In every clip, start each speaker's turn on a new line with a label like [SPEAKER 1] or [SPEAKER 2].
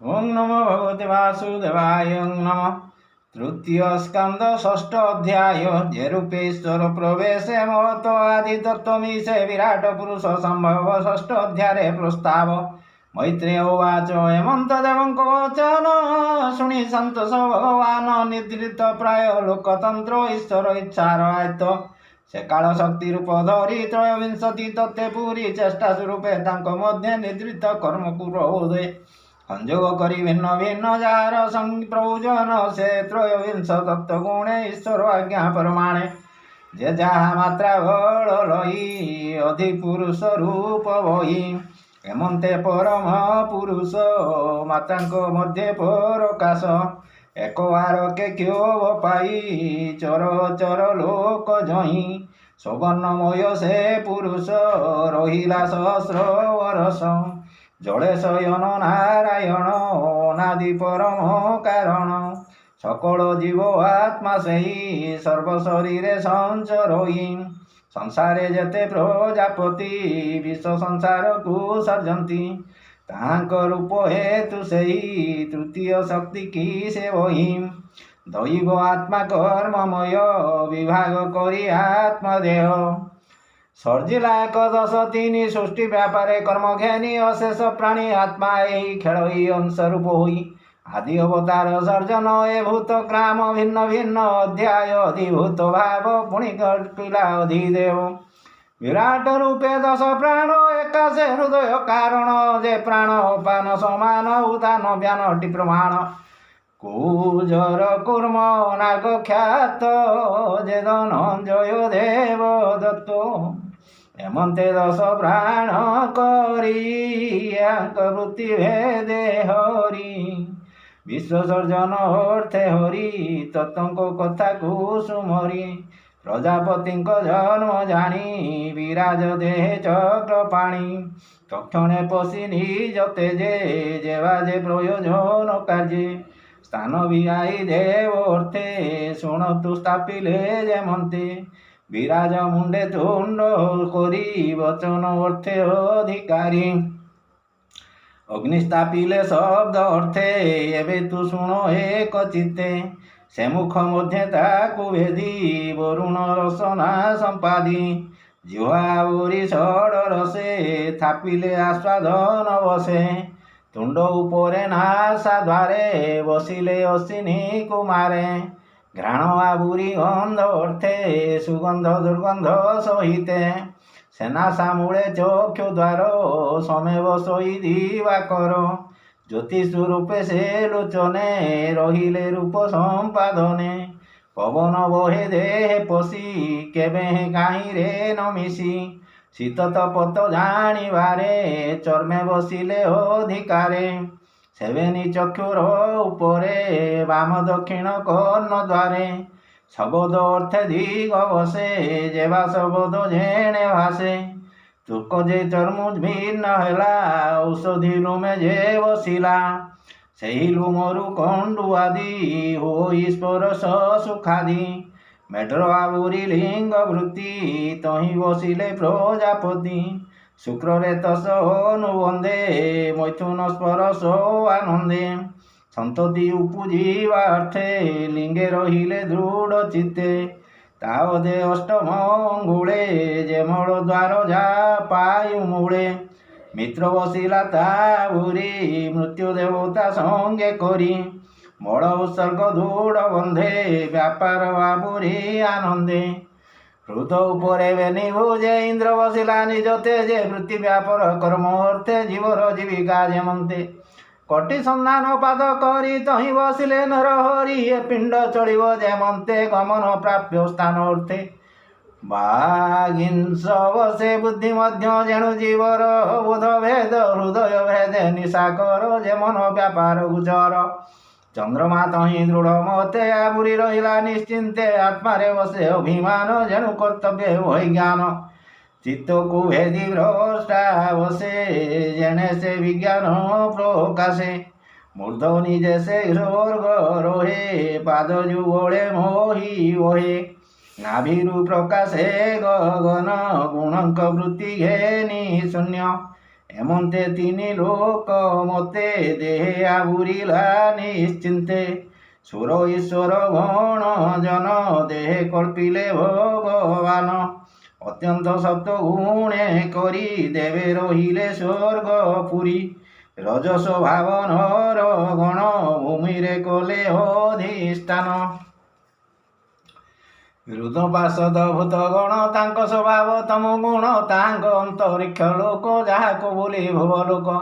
[SPEAKER 1] ओं नमो भगवते वासुदेवाय। ओं नमः। तृतीय स्कंद षष्ठ अध्याय। जेरूपेश्वर प्रवेश महतो आदि तत्त्वमीशे विराट पुरुष संभव। षष्ठ अध्याये प्रस्ताव। मैत्रेय उवाच हेमंत देवंक वचन शुणी सन्तोष भगवान निद्रित प्राय लोकतंत्र ईश्वर इच्छार आयत्त से काल शक्ति रूप धरी त्रयोविंशति तत्ते पूरी चेष्टा स्वरूपे तांक मध्य निद्रित कर्म कुरोदे संयोग करी भिन्न भिन्न जार संप्रयोजन से त्रयोविंश तत्व गुणे ईश्वर आज्ञा परमाणे जे जहा मात्रा बल लई अधि पुरुष रूप बही हेमंते परम पुरुष मातांक मध्य प्रकाश एक बार के क्यों पाई चर चर लोक जही सौवर्णमय से पुरुष रहिला सहस्र वर्ष जड़े शयन नारायण अनादि परम कारण सकल जीव आत्मा सही सर्व शरीर संचरई संसारे जेते प्रजापति विश्व संसार को सर्जंती तांक रूप हेतु सही तृतीय शक्ति की से वही दैव आत्मा कर्ममय विभाग करी आत्मदेह सर्जिला एकदश तीन सृष्टि व्यापारे कर्मघेनी अशेष प्राणी आत्मा यही खेल अंश रूप हुई आदि अवतार सर्जन ए भूत ग्राम भिन्न भिन्न अध्याय अधिभूत भाव पुणी कपिला अधिदेव विराट रूपे दश प्राण एकाशे हृदय कारण जे प्राण उपान समान उदान व्यान प्रमाण कुजर कूर्म नाग ख्यात जे धनंजय देव दत्त हेमंते दश प्राण करी भेदे हरि विश्व सर्जन अर्थे हरि तत्व कथा कुसुमरी प्रजापति जन्म जानी विराज देह चक्र पाणी तक्षणे पशि निज तेजे जेवाजे प्रयोजन कार्ये स्थान विहाई देव अर्थे शुणतु स्थापिले जेमंते विराज मुंडे तुंड करी वचन अर्थे अधिकारी अग्निस्तापिले शब्द अर्थे एबे तु शुण एक चित्ते से मुख मध्य ताकु भेदी वरुण रसना संपादी जिह्वावरी षड रसे थापिले आस्वादन बसे तुंड उपरे नासा द्वारे बसिले अश्विनी कुमारे घ्राण आबुरी गंध अर्थे सुगंध दुर्गंध सहिते सेना सामूले चक्षु द्वार समेव सोई दिवाकर ज्योति स्वरूपे से लोचने रहिले रूप संपादने पवन बहे देह पशि केबे काहीं रे न मिशी शीत तपत जानिबारे चर्मे बसिले अधिकारे सेवेनी चक्षुर उपरे वाम दक्षिण कर्ण द्वारे शबद अर्थे दिग बसे जेवा शबद जेणे भासे चुक जे चर्मु भिन्न हेला औषधि लुमे जे बसिला सेही लुमरु कंडु आदि होई स्पर्श सुखादि मेढर आबुरी लिंग वृत्ति तही बसिले प्रजापति शुक्र रे तस अनुबंधे मैथुन स्पर्श आनंदे संतति उपजीवा अर्थे लिंगे रहिले दृढ़ चित्ते तावदे अष्टम अंगुले जेमल द्वार जा पायु मूले मित्र बसिला ताबुरी मृत्यु देवता संगे करी मल उत्सर्ग दृढ़ बंधे व्यापार बाबुरी आनंदे हृद उपरे बेनी भुजे इंद्र बसिला निज तेजे वृत्ति व्यापार कर्म अर्थे जीवर जीविका जेमंते कटी संधान पाद करी तही बसिले नर हरि ए पिंड चलिब जेमंते गमन प्राप्य स्थान अर्थे बागिंस बसे बुद्धि मध्य जेणु जीवर बोध भेद हृदय भेदे निशाकर जेमन व्यापार गुजर चंद्रमा तही दृढ़ मते आबुरी रहिला निश्चिंते आत्मारे बसे अभिमान जेणु कर्तव्य वही ज्ञान चित्त को भेदी भ्रष्टा बसे जेने से विज्ञान प्रकाशे मूर्धनि जैसे स्वर्ग रोहे पाद जुगले मोही वहे नाभिरु प्रकाशे गगन गुणक वृत्ति घेनी शून्य ଏମନ୍ତେ ତିନି ଲୋକ ମତେ ଦେହେ ଆବୁରିଲା ନିଶ୍ଚିନ୍ତେ ସୁର ଈଶ୍ୱର ଗଣ ଜନ ଦେହେ କଳ୍ପିଲେ ଭଗବାନ ଅତ୍ୟନ୍ତ ସତ୍ୟ ଗୁଣେ କରି ଦେବେ ରହିଲେ ସ୍ୱର୍ଗ ପୁରୀ ରଜସ ଭାବନର ଗଣ ଭୂମିରେ କଲେ ଅଧିଷ୍ଠାନ ରୁଦ୍ର ପାର୍ଷଦ ଭୂତ ଗଣ ତାଙ୍କ ସ୍ୱଭାବ ତମ ଗୁଣ ତାଙ୍କ ଅନ୍ତରିକ୍ଷ ଲୋକ ଯାହାକୁ ବୋଲି ଭୁବ ଲୋକ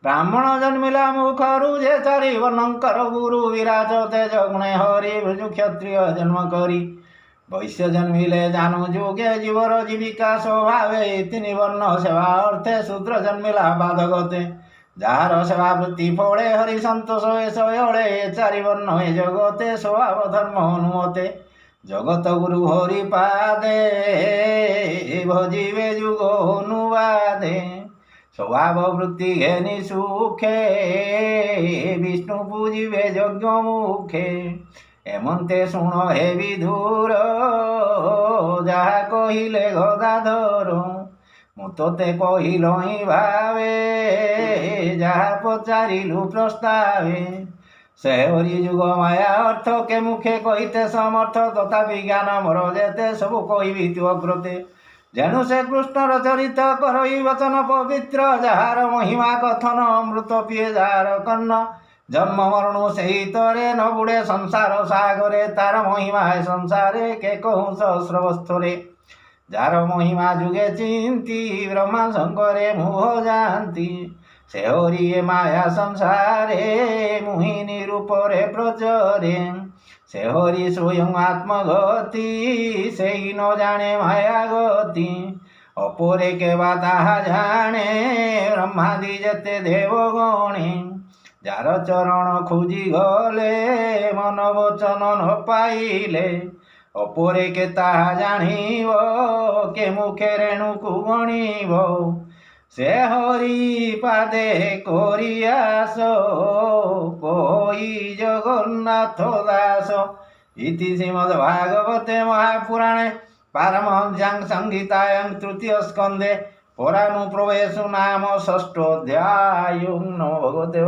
[SPEAKER 1] ବ୍ରାହ୍ମଣ ଜନ୍ମିଲା ମୁଖରୁ ଯେ ଚାରି ବର୍ଣ୍ଣଙ୍କର ଗୁରୁ ବିରାଜ ତେଜ ଗୁଣେ ହରି ଭୃଜୁ କ୍ଷତ୍ରିୟ ଜନ୍ମ କରି ବୈଶ୍ୟ ଜନ୍ମିଲେ ଜାନୁ ଯୁଗେ ଜୀବର ଜୀବିକା ସ୍ୱଭାବେ ତିନି ବର୍ଣ୍ଣ ସେବା ଅର୍ଥେ ଶୂଦ୍ର ଜନ୍ମିଲା ବାଧଗତେ ଯାହାର ସେବା ବୃତ୍ତି ଫଳେ ହରି ସନ୍ତୋଷ ଏ ଶୟଳେ ଚାରି ବର୍ଣ୍ଣ ଏ ଜଗତେ ସ୍ୱଭାବ ଧର୍ମ ଅନୁମତେ ଜଗତ ଗୁରୁ ହରି ପାଦେ ଭଜିବେ ଯୁଗ ଅନୁବାଦେ ସ୍ୱଭାବ ବୃତ୍ତି ଘେନି ସୁଖେ ବିଷ୍ଣୁ ପୂଜିବେ ଯଜ୍ଞ ମୁଖେ ଏମନ୍ତେ ଶୁଣ ହେ ବିଧୁର ଯାହା କହିଲେ ଗଦାଧର ମୁଁ ତୋତେ କହିଲଇଁ ଭାବେ ଯାହା ପଚାରିଲୁ ପ୍ରସ୍ତାବେ ସେ ହରି ଯୁଗ ମାୟା ଅର୍ଥ କେ ମୁଖେ କହିତେ ସମର୍ଥ ତଥାପି ଜ୍ଞାନ ମୋର ଯେତେ ସବୁ କହିବି ତୁ ଅଗ୍ରତେ ଯେଣୁ ସେ କୃଷ୍ଣର ଚରିତ କରଇ ବଚନ ପବିତ୍ର ଯାହାର ମହିମା କଥନ ଅମୃତ ପିଏ ଯାହାର କର୍ଣ୍ଣ ଜନ୍ମ ମରଣୁ ସେହି ତରେ ନ ବୁଡ଼େ ସଂସାର ସାଗରେ ତାର ମହିମା ଏ ସଂସାରେ କେ କହୁଁ ସହସ୍ର ବସ୍ତ୍ରରେ ଯାହାର ମହିମା ଯୁଗେ ଚିନ୍ତି ବ୍ରହ୍ମା ଶଙ୍କରେ ମୁହ ଯାଆନ୍ତି ସେ ହରି ଏ ମାୟା ସଂସାରେ ମୋହିନୀ ରୂପରେ ପ୍ରଚରେ ସେ ହରି ସ୍ୱୟଂ ଆତ୍ମଗତି ସେହି ନ ଜାଣେ ମାୟା ଗତି ଅପରେ କେବା ତାହା ଜାଣେ ବ୍ରହ୍ମାଦି ଯେତେ ଦେବଗଣେ ଯାର ଚରଣ ଖୋଜି ଗଲେ ମନ ବଚନ ନ ପାଇଲେ ଅପରେ କେ ତାହା ଜାଣିବ କେ ମୁଖେ ରେଣୁକୁ ଗଣିବ ସେ ହରି ପାଦେ କରିଆସ କହି ଜଗନ୍ନାଥ ଦାସ ଇତି ଶ୍ରୀମଦ୍ ଭାଗବତେ ମହାପୁରାଣେ ପାରମହଂସ୍ୟାଂ ସଂହିତାୟାଂ ତୃତୀୟ ସ୍କନ୍ଧେ ପରାଣୁପ୍ରବେଶୁ ନାମ ଷଷ୍ଠୋऽଧ୍ୟାୟୋ। ନମୋ ଭଗବତେ